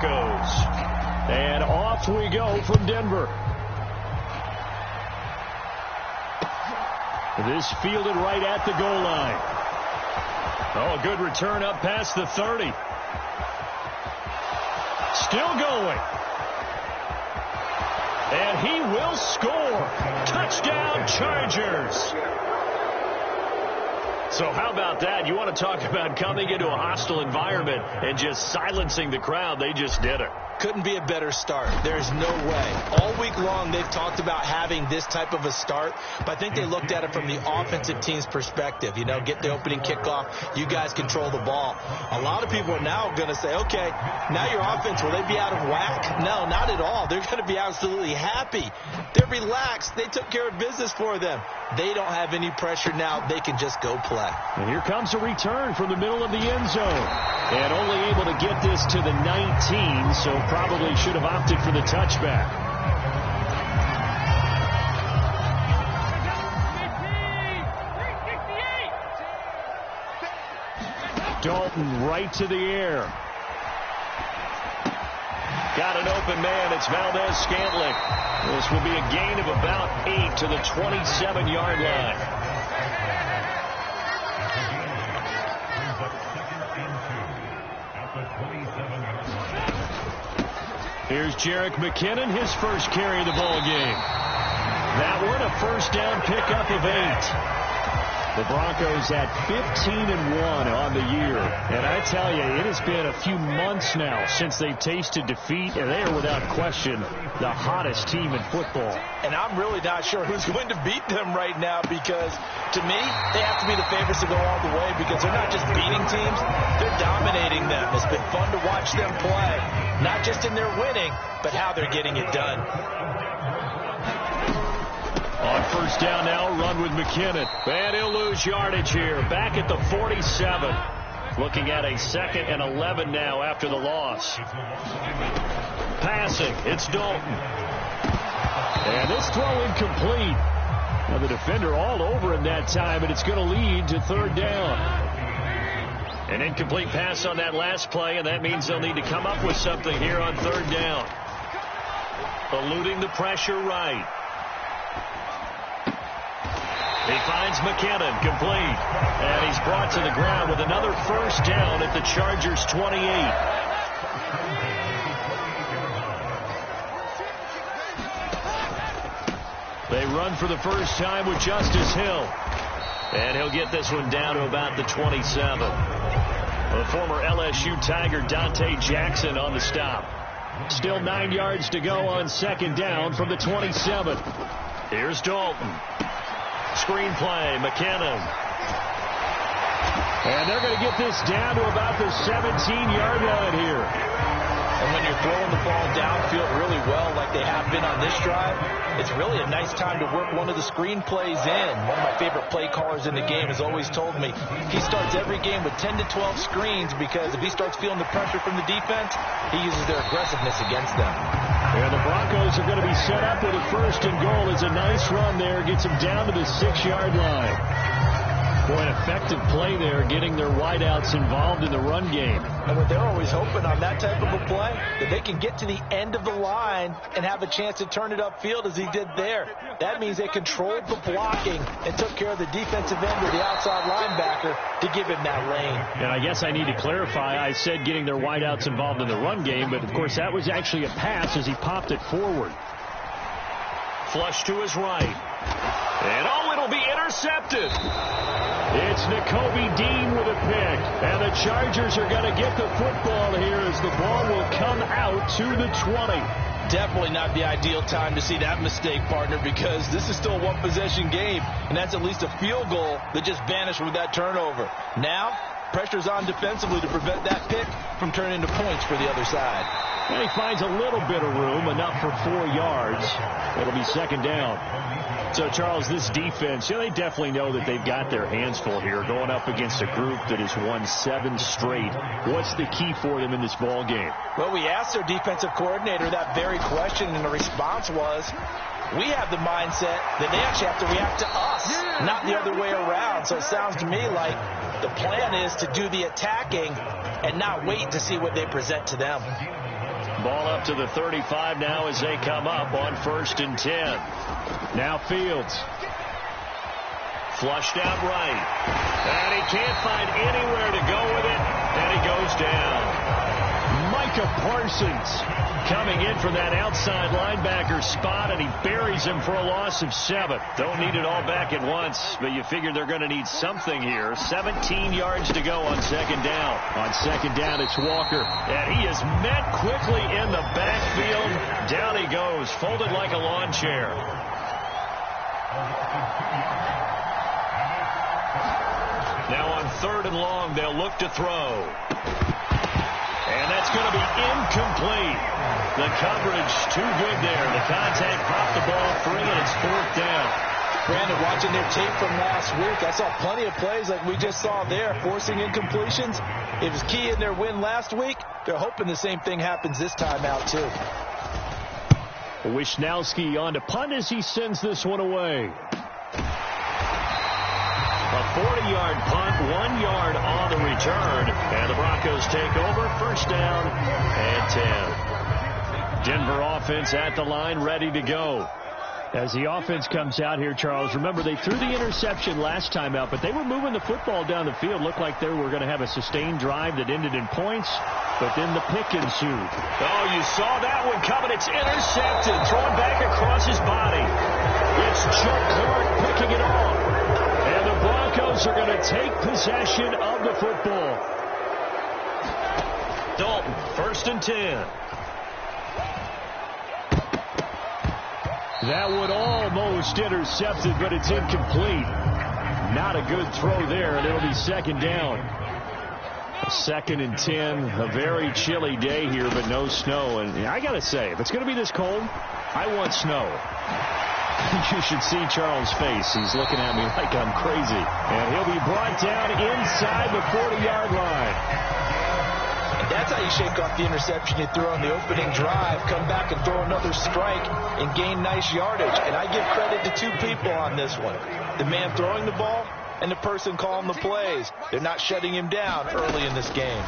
Broncos. And off we go from Denver. This fielded right at the goal line. Oh, a good return up past the 30. Still going. And he will score. Touchdown, Chargers. So how about that? You want to talk about coming into a hostile environment and just silencing the crowd. They just did it. Couldn't be a better start. There's no way. All week long, they've talked about having this type of a start, but I think they looked at it from the offensive team's perspective. You know, get the opening kickoff. You guys control the ball. A lot of people are now going to say, okay, now your offense, will they be out of whack? No, not at all. They're going to be absolutely happy. They're relaxed. They took care of business for them. They don't have any pressure now. They can just go play. And here comes a return from the middle of the end zone. And only able to get this to the 19, so probably should have opted for the touchback. Dalton right to the air. Got an open man. It's Valdez-Scantling. This will be a gain of about 8 to the 27-yard line. Here's Jerick McKinnon, his first carry of the ball game. That one, a first down pickup of 8. The Broncos at 15-1 on the year. And I tell you, it has been a few months now since they've tasted defeat, and they are without question the hottest team in football. And I'm really not sure who's going to beat them right now, because to me, they have to be the favorites to go all the way, because they're not just beating teams, they're dominating them. It's been fun to watch them play, not just in their winning, but how they're getting it done. On first down now, run with McKinnon. And he'll lose yardage here. Back at the 47. Looking at a 2nd and 11 now after the loss. Passing. It's Dalton. And this throw incomplete. Now the defender all over him that time, and it's going to lead to 3rd down. An incomplete pass on that last play, and that means they'll need to come up with something here on 3rd down. Eluding the pressure right. He finds McKinnon, complete. And he's brought to the ground with another first down at the Chargers' 28. They run for the first time with Justice Hill. And he'll get this one down to about the 27. The former LSU Tiger Dante Jackson on the stop. Still 9 yards to go on 2nd down from the 27. Here's Dalton. Screen play, McKinnon. And they're going to get this down to about the 17-yard line here. And when you're throwing the ball downfield really well like they have been on this drive, it's really a nice time to work one of the screen plays in. One of my favorite play callers in the game has always told me he starts every game with 10 to 12 screens, because if he starts feeling the pressure from the defense, he uses their aggressiveness against them. And the Broncos are going to be set up with a 1st and goal. It's a nice run there. Gets them down to the 6-yard line. Boy, an effective play there, getting their wideouts involved in the run game. And what they're always hoping on that type of a play, that they can get to the end of the line and have a chance to turn it upfield as he did there. That means they controlled the blocking and took care of the defensive end or the outside linebacker to give him that lane. And I guess I need to clarify, I said getting their wideouts involved in the run game, but of course that was actually a pass as he popped it forward. Flush to his right. And oh, it'll be intercepted. It's Nakobe Dean with a pick. And the Chargers are going to get the football here as the ball will come out to the 20. Definitely not the ideal time to see that mistake, partner, because this is still a one-possession game, and that's at least a field goal that just vanished with that turnover. Now, pressure's on defensively to prevent that pick from turning into points for the other side. And he finds a little bit of room, enough for 4 yards. It'll be 2nd down. So, Charles, this defense, they definitely know that they've got their hands full here, going up against a group that has won 7 straight. What's the key for them in this ball game? Well, we asked their defensive coordinator that very question, and the response was, we have the mindset that they actually have to react to us, not the other way around. So it sounds to me like the plan is to do the attacking and not wait to see what they present to them. Ball up to the 35 now as they come up on 1st and 10. Now Fields. Flushed out right. And he can't find anywhere to go with it. And he goes down. Micah Parsons coming in from that outside linebacker spot, and he buries him for a loss of 7. Don't need it all back at once, but you figure they're going to need something here. 17 yards to go on 2nd down. On 2nd down, it's Walker, and he is met quickly in the backfield. Down he goes, folded like a lawn chair. Now on 3rd and long, they'll look to throw. And that's going to be incomplete. The coverage too good there. The contact popped the ball free, and it's 4th down. Brandon, watching their tape from last week, I saw plenty of plays like we just saw there, forcing incompletions. It was key in their win last week. They're hoping the same thing happens this time out, too. Wisnowski on to punt as he sends this one away. A 40-yard punt, 1 yard on the return, and the Broncos take over. 1st down and 10. Denver offense at the line, ready to go. As the offense comes out here, Charles, remember they threw the interception last time out, but they were moving the football down the field. Looked like they were going to have a sustained drive that ended in points, but then the pick ensued. Oh, you saw that one coming. It's intercepted, thrown back across his body. It's Chuck Clark picking it off. And the Broncos are going to take possession of the football. Dalton, 1st and 10. That one almost intercepted, but it's incomplete. Not a good throw there, and it'll be 2nd down. 2nd and 10. A very chilly day here, but no snow. And I got to say, if it's going to be this cold, I want snow. You should see Charles' face. He's looking at me like I'm crazy. And he'll be brought down inside the 40-yard line. And that's how you shake off the interception you threw on the opening drive, come back and throw another strike and gain nice yardage. And I give credit to 2 people on this one. The man throwing the ball and the person calling the plays. They're not shutting him down early in this game.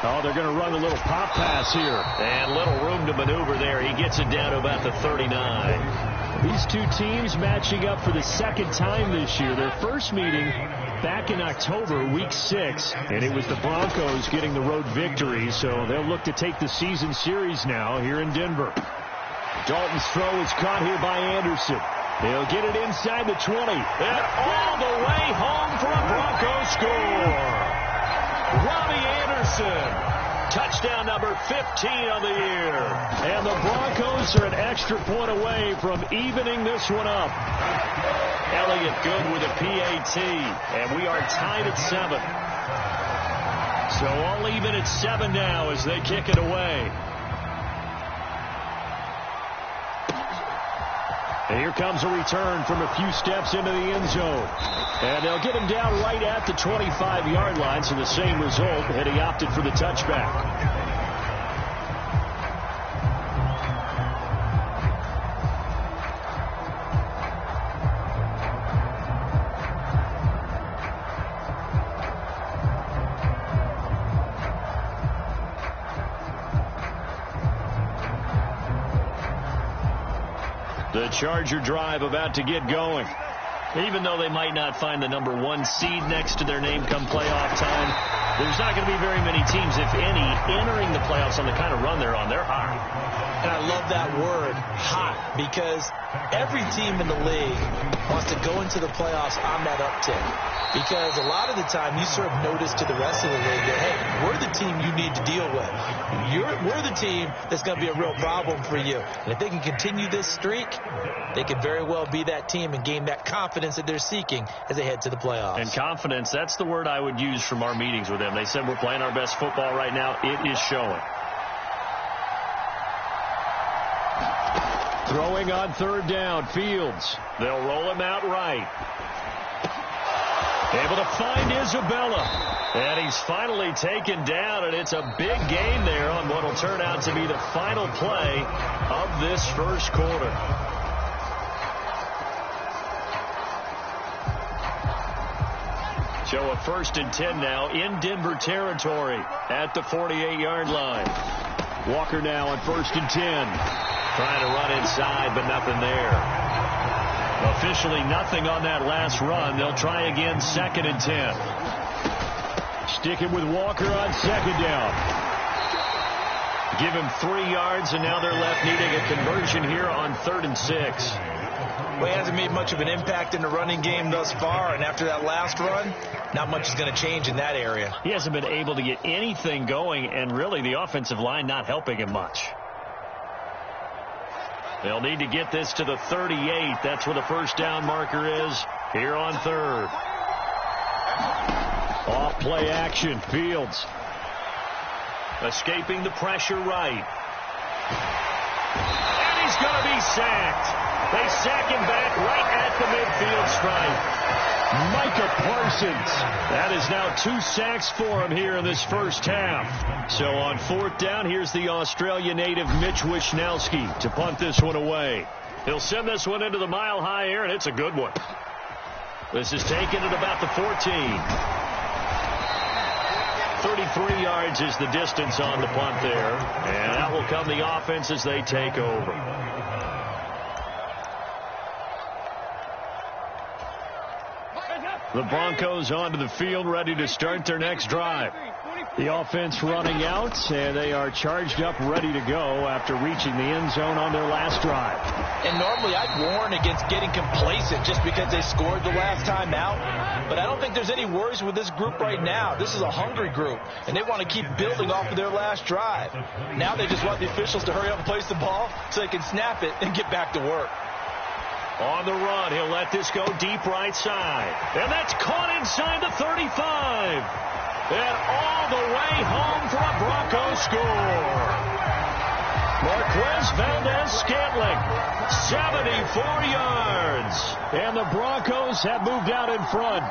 Oh, they're going to run a little pop pass here. And little room to maneuver there. He gets it down to about the 39. These 2 teams matching up for the 2nd time this year. Their first meeting back in October, week 6, and it was the Broncos getting the road victory, so they'll look to take the season series now here in Denver. Dalton's throw is caught here by Anderson. They'll get it inside the 20, and all the way home for a Broncos score. Robbie Anderson. Touchdown number 15 of the year. And the Broncos are an extra point away from evening this one up. Elliott good with a PAT. And we are tied at 7. So all even at 7 now as they kick it away. And here comes a return from a few steps into the end zone. And they'll get him down right at the 25-yard line, so the same result, and he opted for the touchback. The Charger drive about to get going. Even though they might not find the number 1 seed next to their name come playoff time, there's not going to be very many teams, if any, entering the playoffs on the kind of run they're on. They're hot. And I love that word, hot, because every team in the league wants to go into the playoffs on that uptick. Because a lot of the time you serve notice to the rest of the league that, hey, we're the team you need to deal with. We're the team that's going to be a real problem for you. And if they can continue this streak, they could very well be that team and gain that confidence that they're seeking as they head to the playoffs. And confidence, that's the word I would use from our meetings with them. They said we're playing our best football right now. It is showing. Throwing on 3rd down, Fields. They'll roll him out right. Able to find Isabella. And he's finally taken down, and it's a big gain there on what will turn out to be the final play of this first quarter. So a 1st and 10 now in Denver territory at the 48-yard line. Walker now on 1st and 10. Trying to run inside, but nothing there. Officially nothing on that last run. They'll try again 2nd and 10. Sticking with Walker on 2nd down. Give him 3 yards, and now they're left needing a conversion here on 3rd and 6. Well, he hasn't made much of an impact in the running game thus far, and after that last run, not much is going to change in that area. He hasn't been able to get anything going, and really the offensive line not helping him much. They'll need to get this to the 38. That's where the first down marker is here on 3rd. Off play action. Fields escaping the pressure right. And he's going to be sacked. They sack him back right at the midfield stripe. Micah Parsons. That is now 2 sacks for him here in this first half. So on 4th down, here's the Australia native Mitch Wishnowski to punt this one away. He'll send this one into the mile-high air, and it's a good one. This is taken at about the 14. 33 yards is the distance on the punt there. And out will come the offense as they take over. The Broncos onto the field, ready to start their next drive. The offense running out, and they are charged up, ready to go after reaching the end zone on their last drive. And normally I'd warn against getting complacent just because they scored the last time out. But I don't think there's any worries with this group right now. This is a hungry group, and they want to keep building off of their last drive. Now they just want the officials to hurry up and place the ball so they can snap it and get back to work. On the run, he'll let this go deep right side. And that's caught inside the 35. And all the way home for a Broncos score. Marquez Valdez-Scantling, 74 yards. And the Broncos have moved out in front.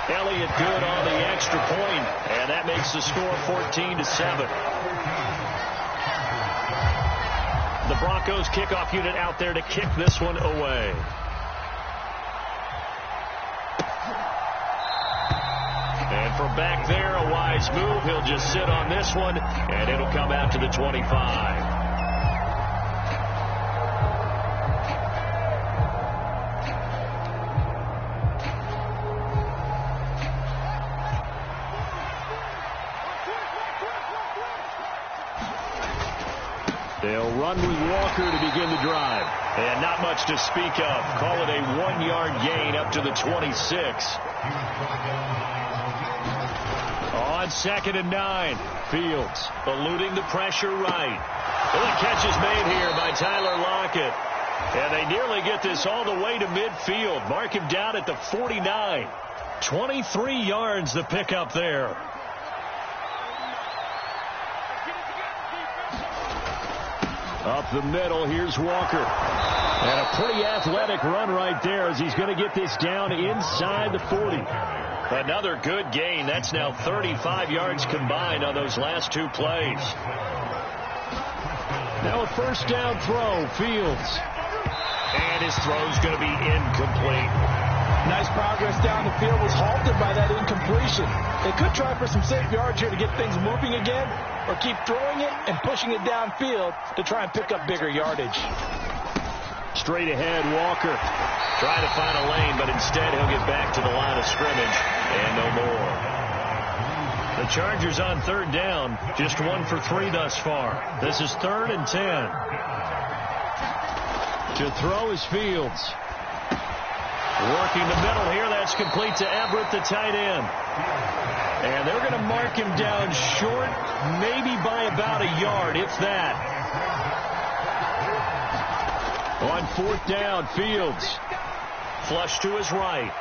Elliott good on the extra point, and that makes the score 14-7. The Broncos kickoff unit out there to kick this one away. And from back there, a wise move. He'll just sit on this one, and it'll come out to the 25. They'll run with Walker to begin the drive. And not much to speak of. Call it a 1-yard gain up to the 26. On 2nd and 9. Fields eluding the pressure right. Well, the catch is made here by Tyler Lockett. And they nearly get this all the way to midfield. Mark him down at the 49. 23 yards the pickup there. Up the middle, here's Walker. And a pretty athletic run right there as he's going to get this down inside the 40. Another good gain. That's now 35 yards combined on those last 2 plays. Now a first down throw, Fields. And his throw's going to be incomplete. Nice progress down the field, was halted by that incompletion. They could try for some safe yards here to get things moving again, or keep throwing it and pushing it downfield to try and pick up bigger yardage. Straight ahead, Walker. Trying to find a lane, but instead he'll get back to the line of scrimmage, and no more. The Chargers on 3rd down, just 1 for 3 thus far. This is 3rd and 10. To throw is Fields. Working the middle here, that's complete to Everett, the tight end. And they're going to mark him down short, maybe by about a yard, if that. On 4th down, Fields. Flush to his right.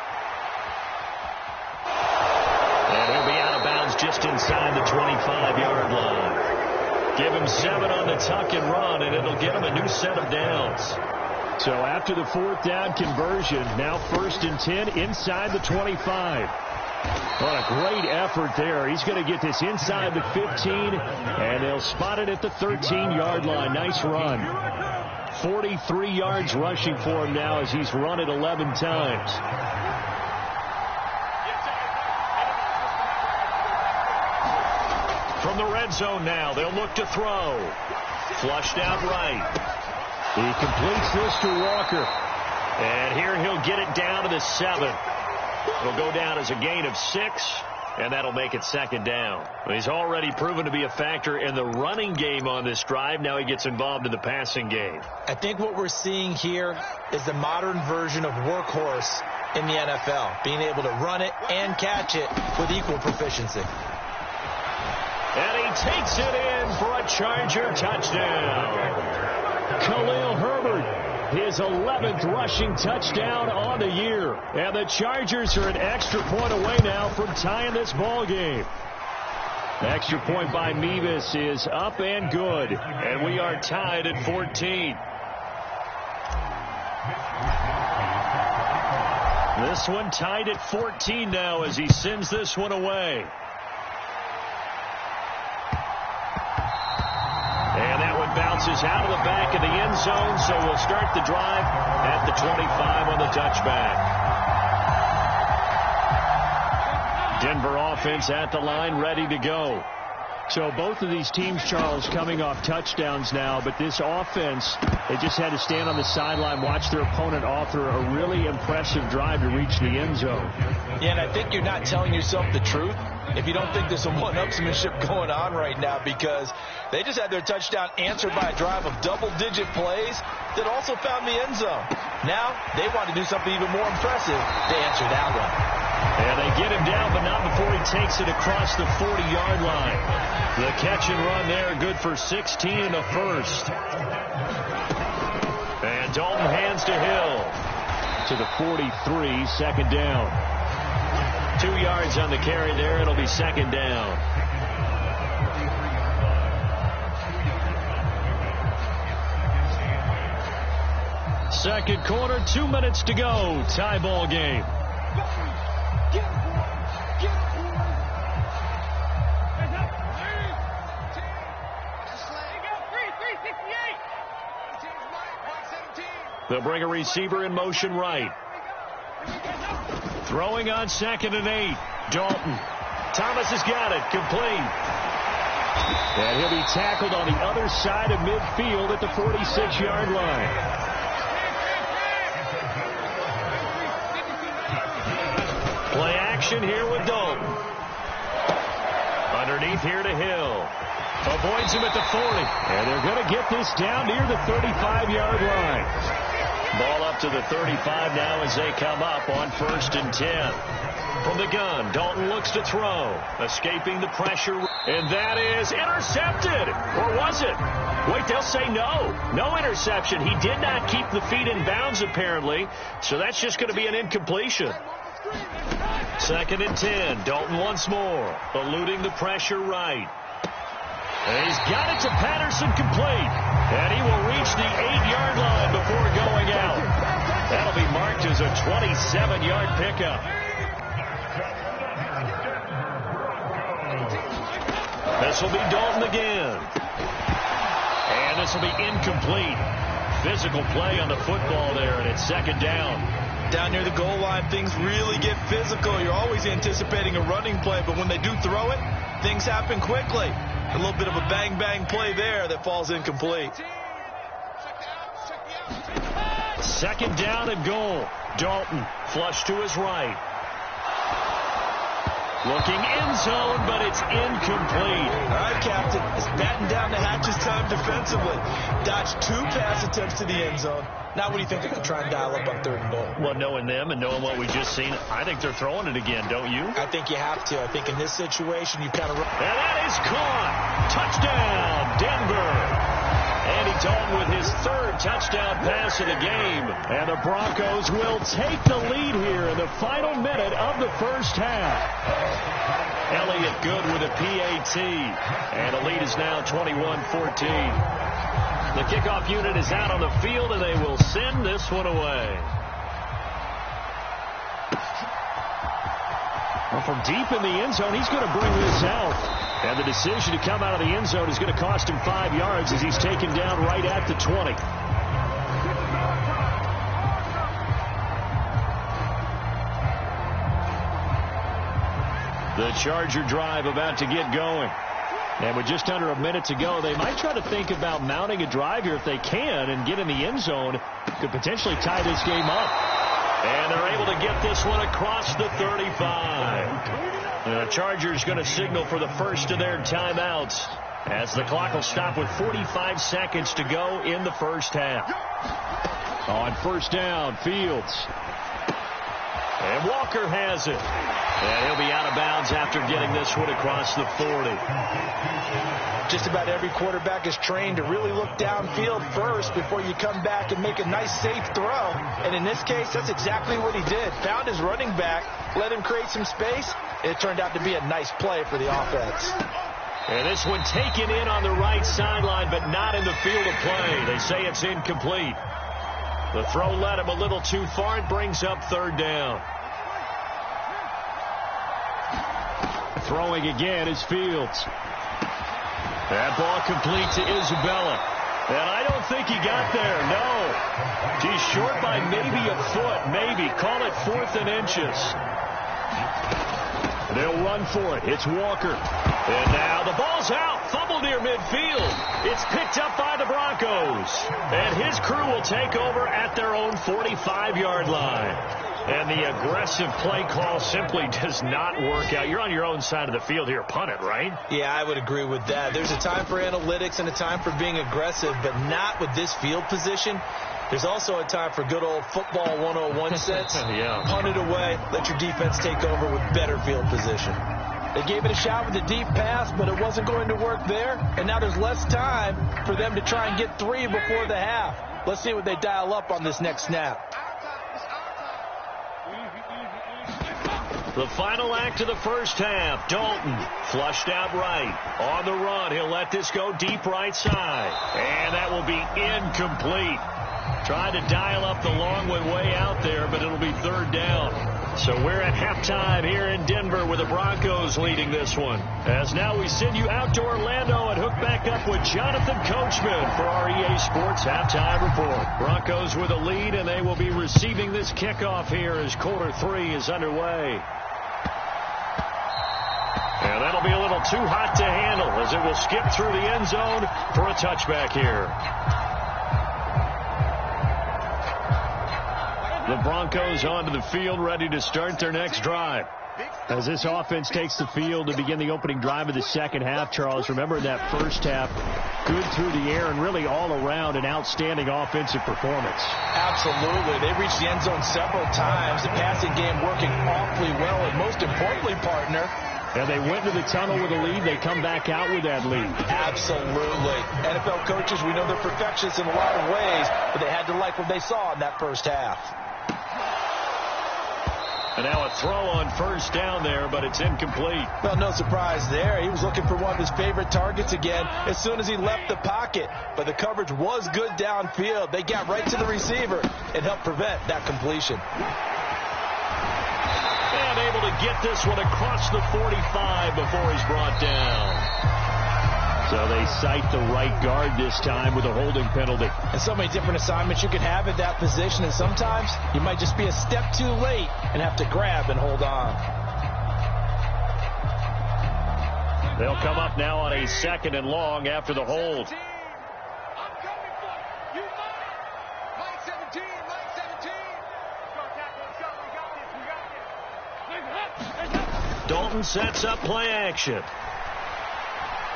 And he'll be out of bounds just inside the 25-yard line. Give him 7 on the tuck and run, and it'll get him a new set of downs. So after the 4th down conversion, now 1st and 10 inside the 25. What a great effort there. He's going to get this inside the 15, and they'll spot it at the 13-yard line. Nice run. 43 yards rushing for him now as he's run it 11 times. From the red zone now, they'll look to throw. Flushed out right. He completes this to Walker. And here he'll get it down to the 7. It'll go down as a gain of 6, and that'll make it 2nd down. He's already proven to be a factor in the running game on this drive. Now he gets involved in the passing game. I think what we're seeing here is the modern version of workhorse in the NFL, being able to run it and catch it with equal proficiency. And he takes it in for a Charger touchdown. Khalil Herbert, his 11th rushing touchdown on the year. And the Chargers are an extra point away now from tying this ball game. Extra point by Mevis is up and good. And we are tied at 14. This one tied at 14 now as he sends this one away. And that one bounces out of the back of the end zone, so we'll start the drive at the 25 on the touchback. Denver offense at the line, ready to go. So both of these teams, Charles, coming off touchdowns now, but this offense, they just had to stand on the sideline, watch their opponent author a really impressive drive to reach the end zone. Yeah, and I think you're not telling yourself the truth if you don't think there's some one-upsmanship going on right now, because they just had their touchdown answered by a drive of double-digit plays that also found the end zone. Now they want to do something even more impressive. They answer that one. And they get him down, but not before he takes it across the 40-yard line. The catch and run there, good for 16 in the first. And Dalton hands to Hill to the 43, 2nd down. 2 yards on the carry there. It'll be 2nd down. Second quarter, 2 minutes to go. Tie ball game. They'll bring a receiver in motion right. Throwing on 2nd and 8. Dalton. Thomas has got it. Complete. And he'll be tackled on the other side of midfield at the 46-yard line. Play action here with Dalton. Underneath here to Hill. Avoids him at the 40. And they're going to get this down near the 35-yard line. Ball up to the 35 now as they come up on 1st and 10. From the gun, Dalton looks to throw. Escaping the pressure. And that is intercepted. Or was it? Wait, they'll say no. No interception. He did not keep the feet in bounds, apparently. So that's just going to be an incompletion. 2nd and 10. Dalton once more. Eluding the pressure right. And he's got it to Patterson, complete. And he will reach the 8-yard line before going out. That'll be marked as a 27-yard pickup. This will be Dalton again. And this will be incomplete. Physical play on the football there, and it's 2nd down. Down near the goal line, things really get physical. You're always anticipating a running play, but when they do throw it, things happen quickly. A little bit of a bang-bang play there that falls incomplete. 2nd down and goal. Dalton flush to his right. Looking end zone, but it's incomplete. All right, Captain. It's batten down the hatches time defensively. Dodged 2 pass attempts to the end zone. Now what do you think they're going to try and dial up on 3rd and goal? Well, knowing them and knowing what we just seen, I think they're throwing it again, don't you? I think you have to. I think in this situation, you kind of... And that is caught. Touchdown, Denver. Andy Dalton with his 3rd touchdown pass of the game. And the Broncos will take the lead here in the final minute of the first half. Elliott good with a PAT. And the lead is now 21-14. The kickoff unit is out on the field, and they will send this one away. Well, from deep in the end zone, he's going to bring this out. And the decision to come out of the end zone is going to cost him 5 yards as he's taken down right at the 20. The Charger drive about to get going. And with just under a minute to go, they might try to think about mounting a drive here if they can and get in the end zone. Could potentially tie this game up. And they're able to get this one across the 35. The Chargers going to signal for the first of their timeouts as the clock will stop with 45 seconds to go in the first half. On first down, Fields. And Walker has it. And he'll be out of bounds after getting this one across the 40. Just about every quarterback is trained to really look downfield first before you come back and make a nice, safe throw. And in this case, that's exactly what he did. Found his running back, let him create some space, and it turned out to be a nice play for the offense. And this one taken in on the right sideline, but not in the field of play. They say it's incomplete. The throw led him a little too far. It brings up third down. Throwing again is Fields. That ball complete to Isabella. And I don't think he got there. No. He's short by maybe a foot. Maybe. Call it 4th and inches. They'll run for it. It's Walker. And now the ball's out. Fumble near midfield. It's picked up by the Broncos. And his crew will take over at their own 45-yard line. And the aggressive play call simply does not work out. You're on your own side of the field here. Punt it, right? Yeah, I would agree with that. There's a time for analytics and a time for being aggressive, but not with this field position. There's also a time for good old football 101 sense. Yeah. Punt it away. Let your defense take over with better field position. They gave it a shot with a deep pass, but it wasn't going to work there. And now there's less time for them to try and get 3 before the half. Let's see what they dial up on this next snap. The final act of the first half. Dalton flushed out right. On the run, he'll let this go deep right side. And that will be incomplete. Tried to dial up the long one way out there, but it'll be third down. So we're at halftime here in Denver with the Broncos leading this one. As now we send you out to Orlando and hook back up with Jonathan Coachman for our EA Sports Halftime Report. Broncos with a lead, and they will be receiving this kickoff here as quarter 3 is underway. And that'll be a little too hot to handle as it will skip through the end zone for a touchback here. The Broncos onto the field, ready to start their next drive. As this offense takes the field to begin the opening drive of the second half, Charles, remember in that first half, good through the air and really all around an outstanding offensive performance. Absolutely. They reached the end zone several times. The passing game working awfully well, and most importantly, partner, and they went to the tunnel with a lead. They come back out with that lead. Absolutely. NFL coaches, we know they're perfectionists in a lot of ways, but they had to like what they saw in that first half. And now a throw on first down there, but it's incomplete. Well, no surprise there. He was looking for one of his favorite targets again as soon as he left the pocket. But the coverage was good downfield. They got right to the receiver and helped prevent that completion. And able to get this one across the 45 before he's brought down. So they cite the right guard this time with a holding penalty. And so many different assignments you can have at that position, and sometimes you might just be a step too late and have to grab and hold on. They'll come up now on a 2nd and long after the hold. Dalton sets up play action.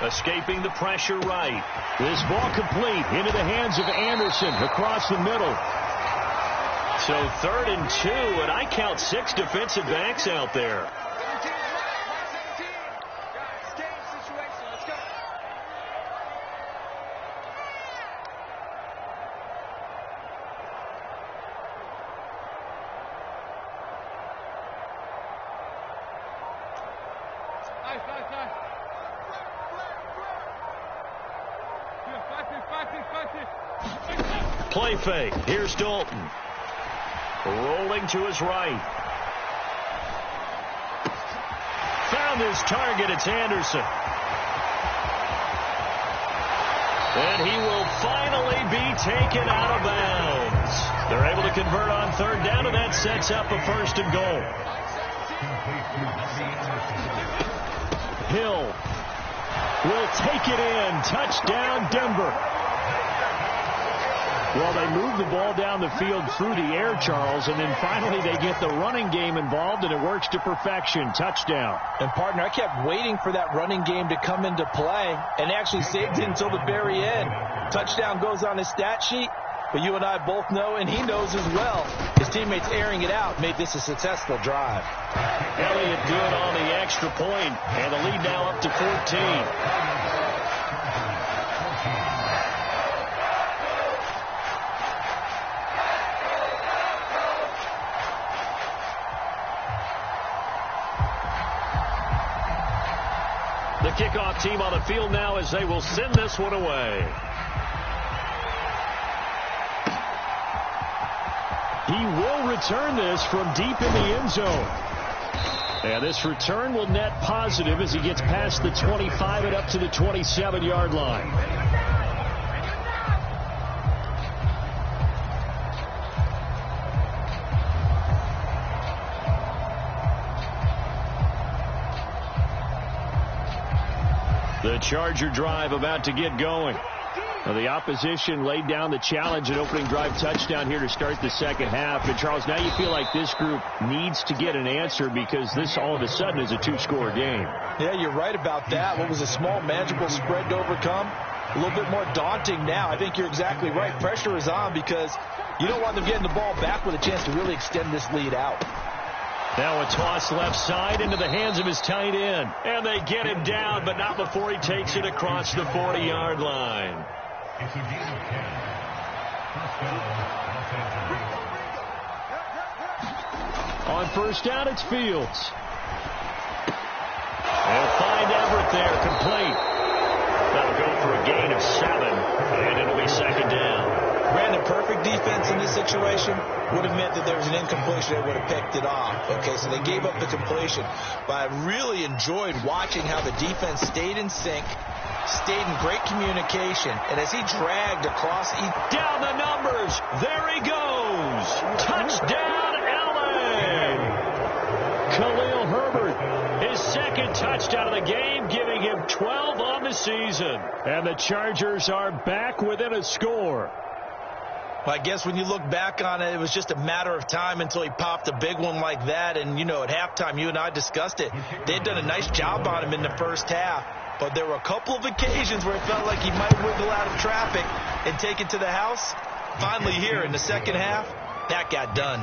Escaping the pressure right. This ball complete into the hands of Anderson across the middle. So 3rd and 2, and I count 6 defensive backs out there. Play fake. Here's Dalton. Rolling to his right. Found his target. It's Anderson. And he will finally be taken out of bounds. They're able to convert on 3rd down, and that sets up a 1st and goal. Hill will take it in. Touchdown, Denver. Well, they move the ball down the field through the air, Charles, and then finally they get the running game involved, and it works to perfection. Touchdown. And, partner, I kept waiting for that running game to come into play and actually saved it until the very end. Touchdown goes on his stat sheet, but you and I both know, and he knows as well, his teammates airing it out made this a successful drive. Elliott good on the extra point, and the lead now up to 14. The kickoff team on the field now as they will send this one away. He will return this from deep in the end zone. And this return will net positive as he gets past the 25 and up to the 27-yard line. The Charger drive about to get going. Well, the opposition laid down the challenge, an opening drive touchdown here to start the second half. And, Charles, now you feel like this group needs to get an answer because this all of a sudden is a two-score game. Yeah, you're right about that. What was a small, manageable spread to overcome? A little bit more daunting now. I think you're exactly right. Pressure is on because you don't want them getting the ball back with a chance to really extend this lead out. Now a toss left side into the hands of his tight end. And they get him down, but not before he takes it across the 40-yard line. On first down, it's Fields. They'll find Everett there, complete. That'll go for a gain of 7, and it'll be second down. Brandon, perfect defense in this situation would have meant that there was an incompletion. They would have picked it off. Okay, so they gave up the completion. But I really enjoyed watching how the defense stayed in sync, stayed in great communication, and as he dragged across, down the numbers. There he goes. Touchdown, LA. Khalil Herbert, his second touchdown of the game, giving him 12 on the season. And the Chargers are back within a score. I guess when you look back on it, it was just a matter of time until he popped a big one like that. And, you know, at halftime, you and I discussed it. They had done a nice job on him in the first half. But there were a couple of occasions where it felt like he might wiggle out of traffic and take it to the house. Finally here in the second half, that got done.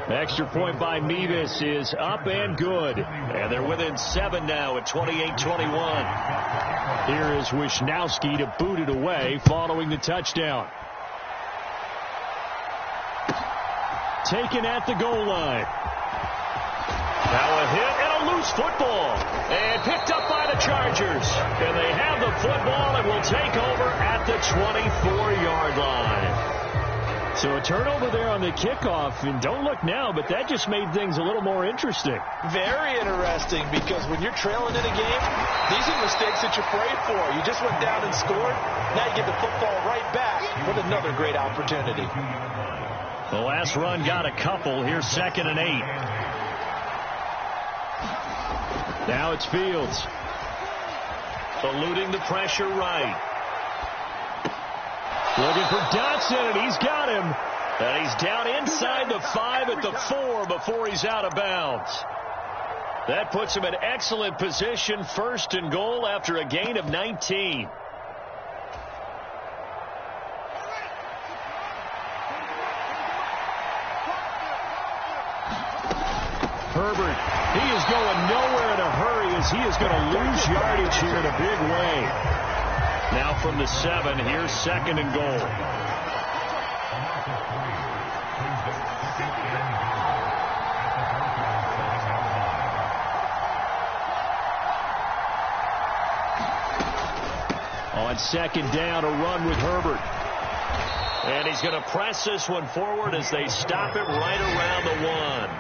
The extra point by Mevis is up and good. And they're within 7 now at 28-21. Here is Wisnowski to boot it away following the touchdown. Taken at the goal line. Now a hit and a loose football. And picked up by the Chargers. And they have the football and will take over at the 24-yard line. So a turnover there on the kickoff. And don't look now, but that just made things a little more interesting. Very interesting, because when you're trailing in a game, these are mistakes that you're praying for. You just went down and scored. Now you get the football right back with another great opportunity. The last run got a couple. Here's 2nd and 8. Now it's Fields. Eluding the pressure right. Looking for Dotson, and he's got him. And he's down inside the 5 at the 4 before he's out of bounds. That puts him in excellent position, 1st and goal after a gain of 19. Herbert, he is going nowhere in a hurry as he is going to lose yardage here in a big way. Now from the 7, here's 2nd and goal. On 2nd down, a run with Herbert. And he's going to press this one forward as they stop it right around the 1.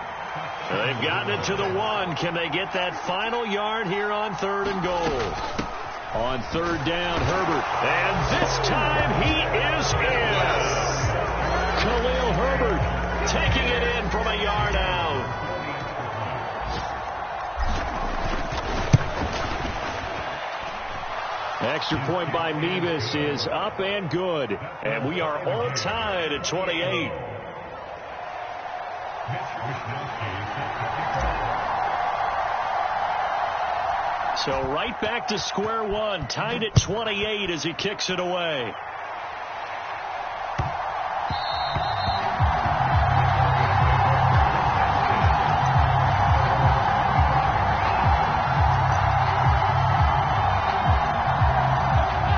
They've gotten it to the 1. Can they get that final yard here on 3rd and goal? On 3rd down, Herbert. And this time he is in. Khalil Herbert taking it in from a yard out. Extra point by Mevis is up and good. And we are all tied at 28. So right back to square one, tied at 28 as he kicks it away.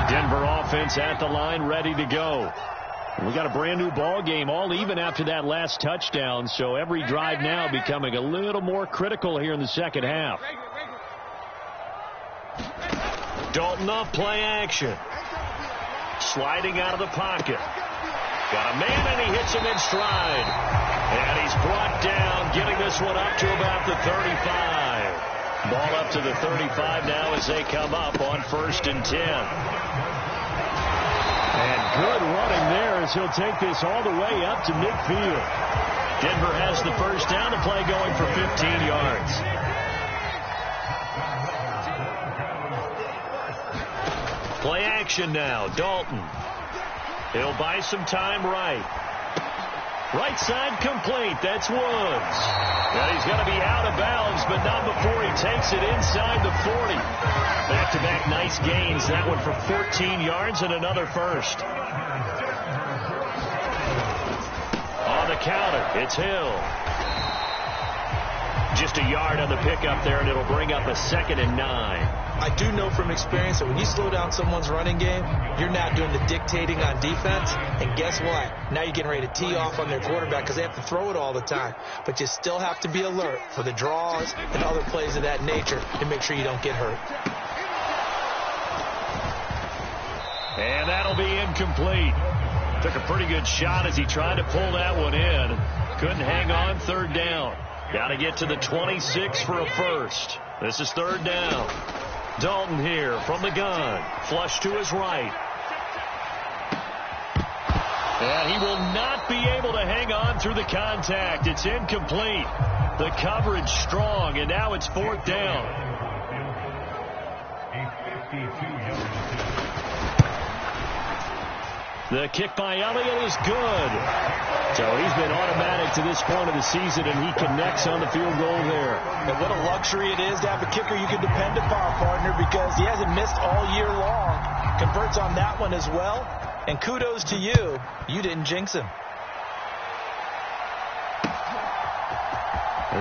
Denver offense at the line, ready to go. We got a brand new ball game, all even after that last touchdown, so every drive now becoming a little more critical here in the second half. Dalton off play action. Sliding out of the pocket. Got a man and he hits him in stride. And he's brought down, getting this one up to about the 35. Ball up to the 35 now as they come up on 1st and 10. And good running there as he'll take this all the way up to midfield. Denver has the first down. The play going for 15 yards. Play action now. Dalton. He'll buy some time right. Right side complete. That's Woods. Well, he's going to be out of bounds, but not before he takes it inside the 40. Back-to-back nice gains. That one for 14 yards and another first. On the counter, it's Hill. Just a yard on the pickup there, and it'll bring up a 2nd and 9. I do know from experience that when you slow down someone's running game, you're not doing the dictating on defense. And guess what? Now you're getting ready to tee off on their quarterback because they have to throw it all the time. But you still have to be alert for the draws and other plays of that nature to make sure you don't get hurt. And that'll be incomplete. Took a pretty good shot as he tried to pull that one in. Couldn't hang on. 3rd down. Got to get to the 26 for a first. This is 3rd down. Dalton here from the gun. Flush to his right. And he will not be able to hang on through the contact. It's incomplete. The coverage strong, and now it's 4th down. The kick by Elliott is good. So he's been automatic to this point of the season, and he connects on the field goal there. And what a luxury it is to have a kicker you can depend upon, partner, because he hasn't missed all year long. Converts on that one as well. And kudos to you. You didn't jinx him.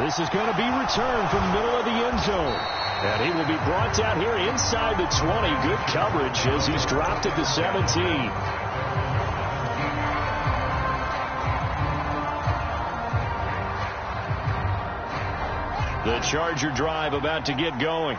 This is going to be returned from the middle of the end zone. And he will be brought down here inside the 20. Good coverage as he's dropped at the 17. The Charger drive about to get going.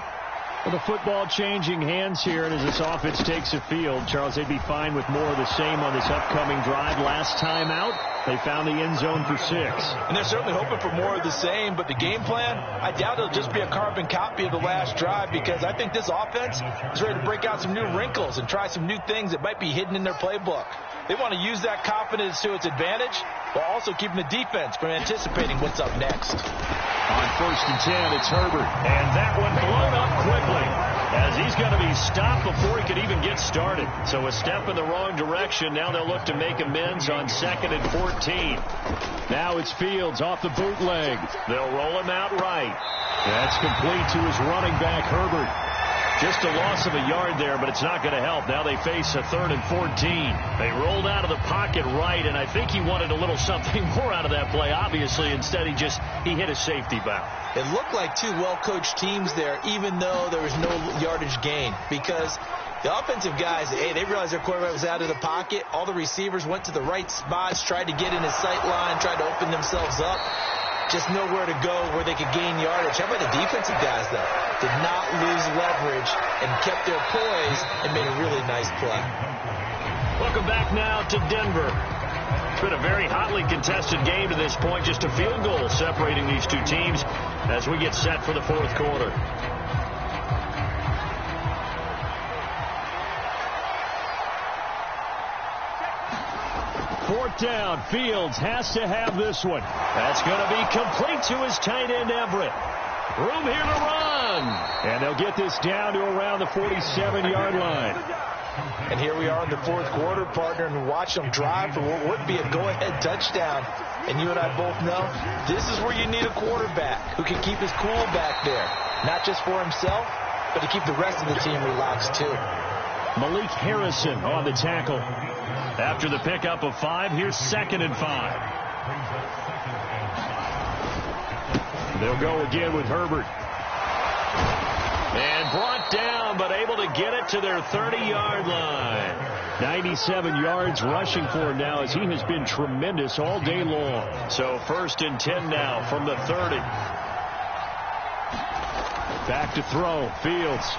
Well, the football changing hands here, and as this offense takes the field, Charles, they'd be fine with more of the same on this upcoming drive. Last time out, they found the end zone for 6. And they're certainly hoping for more of the same, but the game plan, I doubt it'll just be a carbon copy of the last drive, because I think this offense is ready to break out some new wrinkles and try some new things that might be hidden in their playbook. They want to use that confidence to its advantage, while also keeping the defense from anticipating what's up next. On 1st and 10, it's Herbert. And that one blown up quickly as he's going to be stopped before he could even get started. So a step in the wrong direction. Now they'll look to make amends on 2nd and 14. Now it's Fields off the bootleg. They'll roll him out right. That's complete to his running back, Herbert. Just a loss of a yard there, but it's not going to help. Now they face a 3rd and 14. They rolled out of the pocket right, and I think he wanted a little something more out of that play, obviously. Instead, he hit a safety valve. It looked like two well-coached teams there, even though there was no yardage gain, because the offensive guys, hey, they realized their quarterback was out of the pocket. All the receivers went to the right spots, tried to get in his sight line, tried to open themselves up. Just nowhere to go where they could gain yardage. How about the defensive guys, though? Did not lose leverage and kept their poise and made a really nice play. Welcome back now to Denver. It's been a very hotly contested game to this point. Just a field goal separating these two teams as we get set for the 4th quarter. Fourth down. Fields has to have this one. That's going to be complete to his tight end, Everett. Room here to run. run. And they'll get this down to around the 47-yard line. And here we are in the fourth quarter, partner, and watch them drive for what would be a go-ahead touchdown. And you and I both know this is where you need a quarterback who can keep his cool back there. Not just for himself, but to keep the rest of the team relaxed too. Malik Harrison on the tackle. After the pickup of 5, here's 2nd and 5. They'll go again with Herbert. And brought down, but able to get it to their 30-yard line. 97 yards rushing for him now, as he has been tremendous all day long. So 1st and 10 now from the 30. Back to throw. Fields.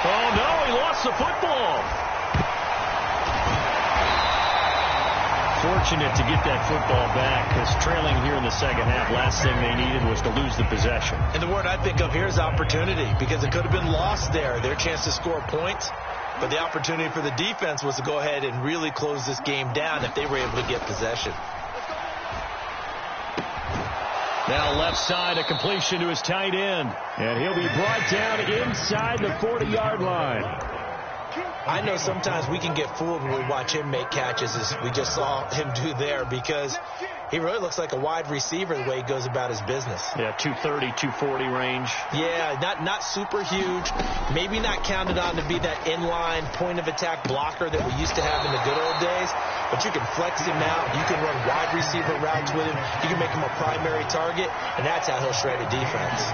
Oh, no, he lost the football. Fortunate to get that football back, because trailing here in the second half, last thing they needed was to lose the possession. And the word I think of here is opportunity, because it could have been lost there, their chance to score points. But the opportunity for the defense was to go ahead and really close this game down if they were able to get possession. Now left side, a completion to his tight end. And he'll be brought down inside the 40-yard line. I know sometimes we can get fooled when we watch him make catches, as we just saw him do there, because he really looks like a wide receiver the way he goes about his business. Yeah, 230, 240 range. Yeah, not super huge. Maybe not counted on to be that inline point-of-attack blocker that we used to have in the good old days. But you can flex him out. You can run wide receiver routes with him. You can make him a primary target, and that's how he'll shred a defense.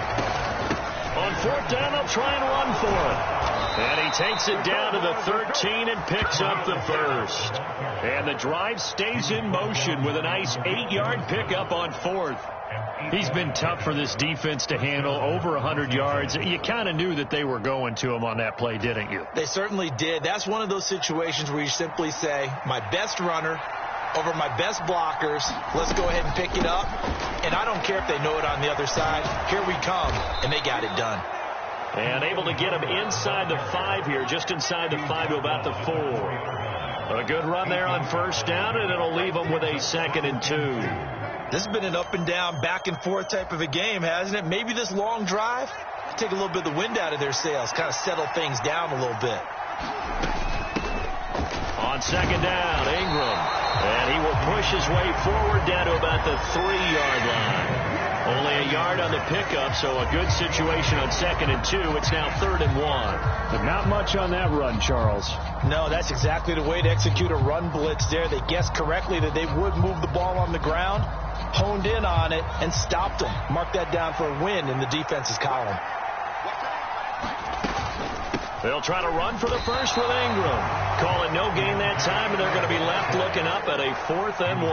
On 4th down, they'll try and run for it. And he takes it down to the 13 and picks up the 1st. And the drive stays in motion with a nice 8-yard pickup on 4th. He's been tough for this defense to handle, over 100 yards. You kind of knew that they were going to him on that play, didn't you? They certainly did. That's one of those situations where you simply say, my best runner over my best blockers. Let's go ahead and pick it up. And I don't care if they know it on the other side. Here we come, and they got it done. And able to get him inside the 5 here, just inside the 5 to about the 4. A good run there on 1st down, and it'll leave them with a 2nd and 2. This has been an up and down, back and forth type of a game, hasn't it? Maybe this long drive take a little bit of the wind out of their sails, kind of settle things down a little bit. On 2nd down, Ingram. And he will push his way forward down to about the 3-yard line. Only a yard on the pickup, so a good situation on 2nd and 2. It's now 3rd and 1. But not much on that run, Charles. No, that's exactly the way to execute a run blitz there. They guessed correctly that they would move the ball on the ground, honed in on it, and stopped them. Mark that down for a win in the defense's column. They'll try to run for the 1st with Ingram. Call it no gain that time, and they're going to be left looking up at a 4th and 1.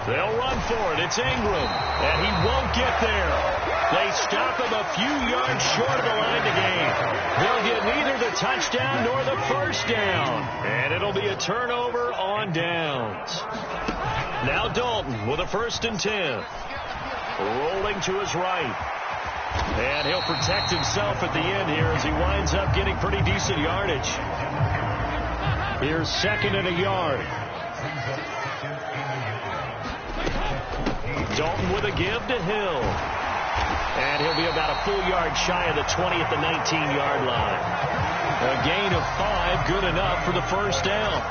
They'll run for it. It's Ingram, and he won't get there. They stop him a few yards short of the line to gain. They'll get neither the touchdown nor the 1st down, and it'll be a turnover on downs. Now Dalton with a 1st and 10. Rolling to his right. And he'll protect himself at the end here as he winds up getting pretty decent yardage. Here's 2nd and a yard. Dalton with a give to Hill. And he'll be about a full yard shy of the 20 at the 19-yard line. A gain of 5, good enough for the 1st down.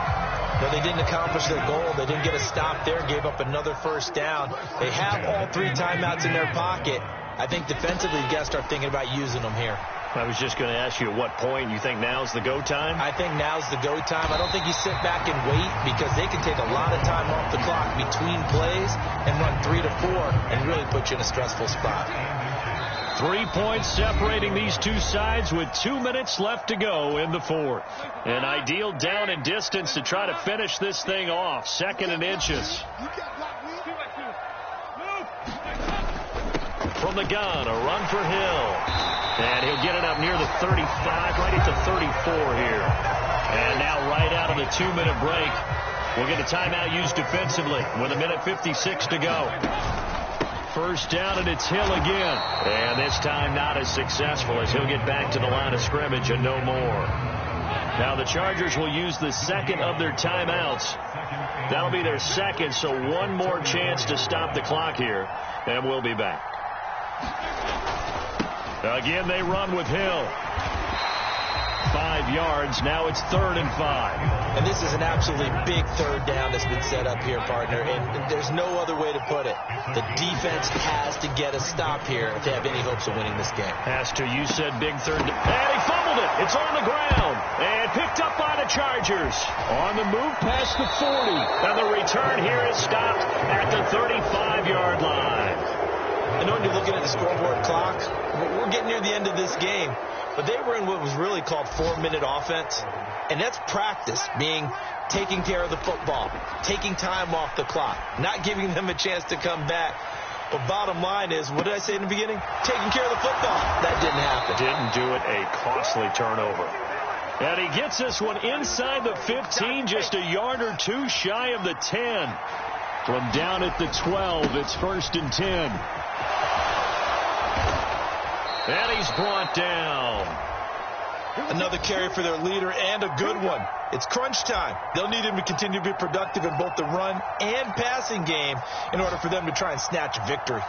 But they didn't accomplish their goal. They didn't get a stop there, gave up another 1st down. They have all 3 timeouts in their pocket. I think defensively, you guys start thinking about using them here. I was just going to ask you at what point you think now's the go time? I think now's the go time. I don't think you sit back and wait, because they can take a lot of time off the clock between plays and run 3 to 4 and really put you in a stressful spot. 3 points separating these two sides with 2 minutes left to go in the 4th. An ideal down and distance to try to finish this thing off. 2nd and inches. From the gun, a run for Hill. And he'll get it up near the 35, right at the 34 here. And now right out of the 2-minute break, we'll get a timeout used defensively with 1:56 to go. 1st down, and it's Hill again. And this time not as successful, as he'll get back to the line of scrimmage and no more. Now the Chargers will use the second of their timeouts. That'll be their second, so one more chance to stop the clock here, and we'll be back. Again, they run with Hill. 5 yards. Now it's 3rd and 5. And this is an absolutely big third down that's been set up here, partner, and there's no other way to put it. The defense has to get a stop here if they have any hopes of winning this game. Has to. You said big third. And he fumbled it. It's on the ground. And picked up by the Chargers. On the move past the 40. And the return here is stopped at the 35-yard line. I know when you're looking at the scoreboard clock, we're getting near the end of this game. But they were in what was really called 4-minute offense. And that's practice, being taking care of the football, taking time off the clock, not giving them a chance to come back. But bottom line is, what did I say in the beginning? Taking care of the football. That didn't happen. Didn't do it. A costly turnover. And he gets this one inside the 15, just a yard or two shy of the 10. From down at the 12, it's 1st and 10. And he's brought down. Another carry for their leader, and a good one. It's crunch time. They'll need him to continue to be productive in both the run and passing game in order for them to try and snatch victory.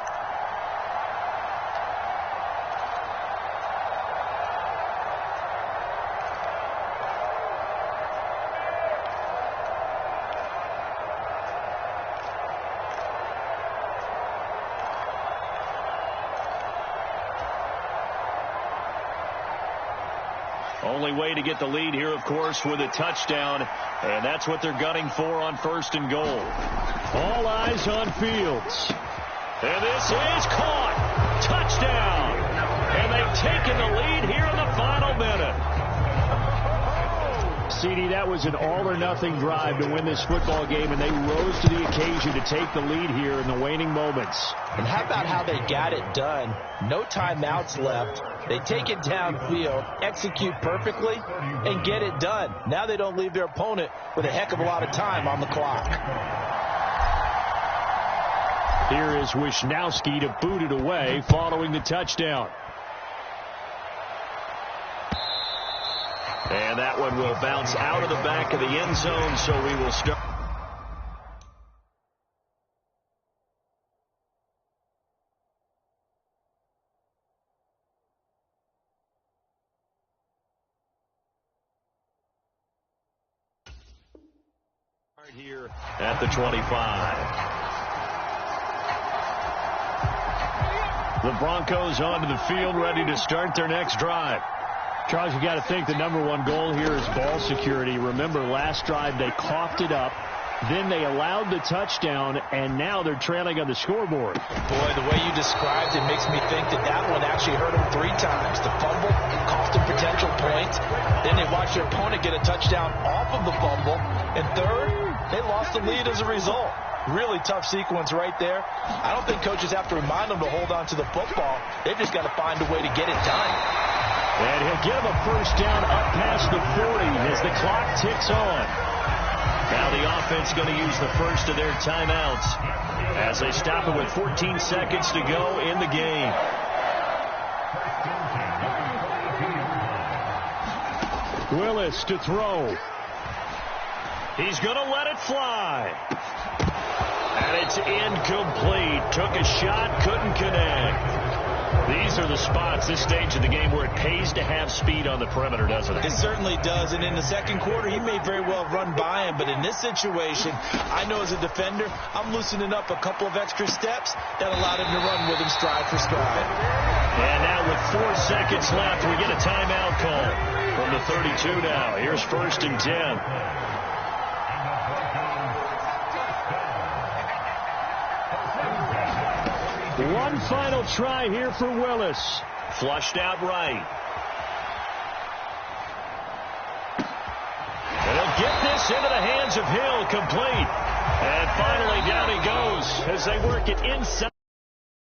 Only way to get the lead here, of course, with a touchdown, and that's what they're gunning for on 1st and goal. All eyes on Fields. And this is caught. Touchdown. And they've taken the lead here in the final minute. CD, that was an all-or-nothing drive to win this football game, and they rose to the occasion to take the lead here in the waning moments. And how about how they got it done? No timeouts left. They take it downfield, execute perfectly, and get it done. Now they don't leave their opponent with a heck of a lot of time on the clock. Here is Wisnowski to boot it away following the touchdown. And that one will bounce out of the back of the end zone, so we will start. Here at the 25. The Broncos onto the field, ready to start their next drive. Charles, you got to think the #1 goal here is ball security. Remember, last drive they coughed it up, then they allowed the touchdown, and now they're trailing on the scoreboard. Boy, the way you described it makes me think that one actually hurt them 3 times. The fumble cost them potential points. Then they watched their opponent get a touchdown off of the fumble. And third, they lost the lead as a result. Really tough sequence right there. I don't think coaches have to remind them to hold on to the football. They've just got to find a way to get it done. And he'll give a first down up past the 40 as the clock ticks on. Now the offense going to use the first of their timeouts as they stop it with 14 seconds to go in the game. Willis to throw. He's going to let it fly. And it's incomplete. Took a shot, couldn't connect. These are the spots, this stage of the game, where it pays to have speed on the perimeter, doesn't it? It certainly does. And in the second quarter, he may very well run by him. But in this situation, I know as a defender, I'm loosening up a couple of extra steps that allowed him to run with him stride for stride. And now with 4 seconds left, we get a timeout call from the 32 now. Here's 1st and 10. One final try here for Willis. Flushed out right. And he'll get this into the hands of Hill, complete. And finally down he goes as they work it inside.